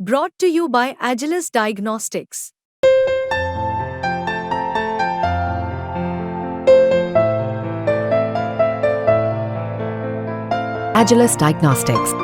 Brought to you by Agilus Diagnostics. Agilus Diagnostics.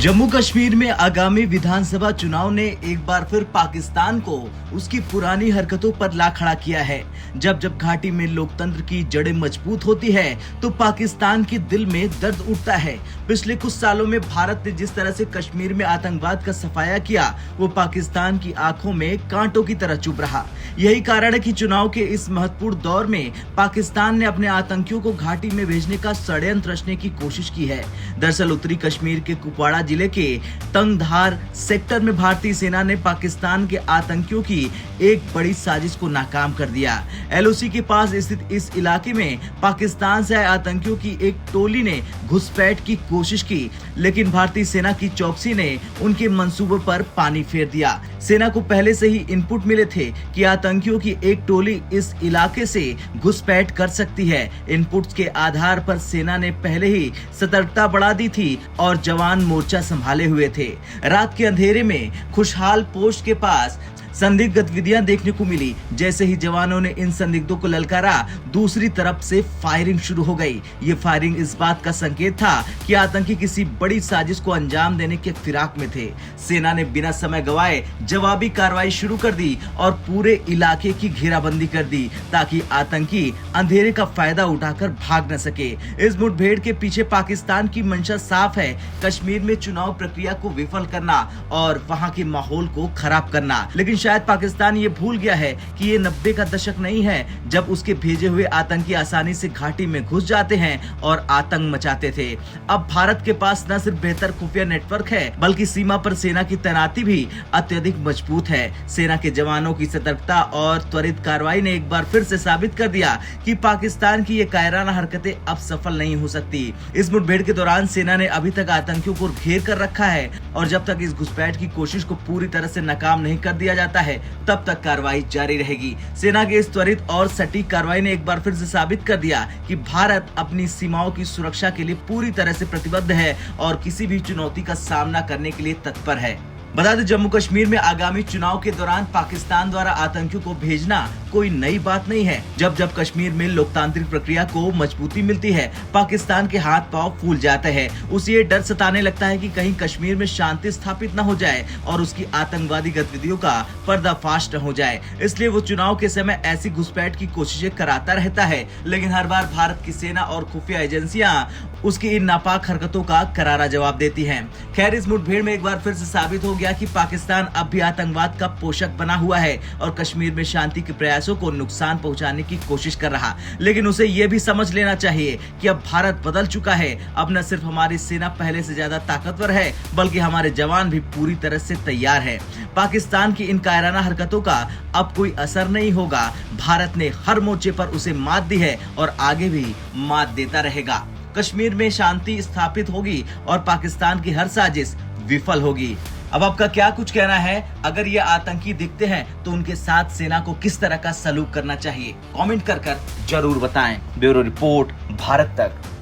Jammu Kashmir में आगामी विधानसभा चुनाव ने एक बार फिर पाकिस्तान को उसकी पुरानी हरकतों पर ला खड़ा किया है। जब जब घाटी में लोकतंत्र की जड़ें मजबूत होती है तो पाकिस्तान के दिल में दर्द उठता है। पिछले कुछ सालों में भारत ने जिस तरह से कश्मीर में आतंकवाद का सफाया किया वो पाकिस्तान की आंखों में कांटों की तरह चुभ रहा। यही कारण है कि चुनाव के इस महत्वपूर्ण दौर में पाकिस्तान ने अपने आतंकियों को घाटी में भेजने का षड्यंत्र रचने की कोशिश की है। दरअसल उत्तरी कश्मीर के कुपवाड़ा जिले के तंगधार सेक्टर में भारतीय सेना ने पाकिस्तान के आतंकियों की एक बड़ी साजिश को नाकाम कर दिया। एलओसी के पास स्थित इस इलाके में पाकिस्तान से आए आतंकियों की एक टोली ने घुसपैठ की कोशिश की, लेकिन भारतीय सेना की चौकसी ने उनके मंसूबों पर पानी फेर दिया। सेना को पहले से ही इनपुट मिले थे कि आतंकियों की एक टोली इस इलाके से घुसपैठ कर सकती है। इनपुट्स के आधार पर सेना ने पहले ही सतर्कता बढ़ा दी थी और जवान मोर्चा संभाले हुए थे। रात के अंधेरे में खुशहाल पोस्ट के पास संदिग्ध गतिविधियां देखने को मिली। जैसे ही जवानों ने इन संदिग्धों को ललकारा, दूसरी तरफ से फायरिंग शुरू हो गई। ये फायरिंग इस बात का संकेत था कि आतंकी किसी बड़ी साजिश को अंजाम देने के फिराक में थे। सेना ने बिना समय गवाए जवाबी कार्रवाई शुरू कर दी और पूरे इलाके की घेराबंदी कर दी ताकि आतंकी अंधेरे का फायदा उठाकर भाग न सके। इस मुठभेड़ के पीछे पाकिस्तान की मंशा साफ है, कश्मीर में चुनाव प्रक्रिया को विफल करना और वहां के माहौल को खराब करना। लेकिन शायद पाकिस्तान ये भूल गया है कि ये 90 का दशक नहीं है जब उसके भेजे हुए आतंकी आसानी से घाटी में घुस जाते हैं और आतंक मचाते थे। अब भारत के पास न सिर्फ बेहतर खुफिया नेटवर्क है बल्कि सीमा पर सेना की तैनाती भी अत्यधिक मजबूत है। सेना के जवानों की सतर्कता और त्वरित कार्रवाई ने एक बार फिर से साबित कर दिया कि पाकिस्तान की ये कायराना हरकतें अब सफल नहीं हो सकती। इस मुठभेड़ के दौरान सेना ने अभी तक आतंकियों को घेर कर रखा है और जब तक इस घुसपैठ की कोशिश को पूरी तरह से नाकाम नहीं कर दिया जाता है तब तक कार्रवाई जारी रहेगी। सेना के इस त्वरित और सटीक कार्रवाई ने एक बार फिर से साबित कर दिया कि भारत अपनी सीमाओं की सुरक्षा के लिए पूरी तरह से प्रतिबद्ध है और किसी भी चुनौती का सामना करने के लिए तत्पर है। बता दें, जम्मू कश्मीर में आगामी चुनाव के दौरान पाकिस्तान द्वारा आतंकियों को भेजना कोई नई बात नहीं है। जब जब कश्मीर में लोकतांत्रिक प्रक्रिया को मजबूती मिलती है, पाकिस्तान के हाथ पांव फूल जाते हैं। उसे ये डर सताने लगता है कि कहीं कश्मीर में शांति स्थापित न हो जाए और उसकी आतंकवादी गतिविधियों का पर्दाफाश न हो जाए। इसलिए वो चुनाव के समय ऐसी घुसपैठ की कोशिशें कराता रहता है, लेकिन हर बार भारत की सेना और खुफिया एजेंसियां उसकी इन नापाक हरकतों का करारा जवाब देती हैं। खैर, इस मुठभेड़ में एक बार फिर से साबित हो गया कि पाकिस्तान अब भी आतंकवाद का पोषक बना हुआ है और कश्मीर में शांति के प्रयासों को नुकसान पहुंचाने की कोशिश कर रहा। लेकिन उसे ये भी समझ लेना चाहिए कि अब भारत बदल चुका है। अब न सिर्फ हमारी सेना पहले से ज्यादा ताकतवर है बल्कि हमारे जवान भी पूरी तरह से तैयार है। पाकिस्तान की इन कायराना हरकतों का अब कोई असर नहीं होगा। भारत ने हर मोर्चे पर उसे मात दी है और आगे भी मात देता रहेगा। कश्मीर में शांति स्थापित होगी और पाकिस्तान की हर साजिश विफल होगी। अब आपका क्या कुछ कहना है? अगर ये आतंकी दिखते हैं तो उनके साथ सेना को किस तरह का सलूक करना चाहिए? कमेंट कर जरूर बताएं। ब्यूरो रिपोर्ट, भारत तक।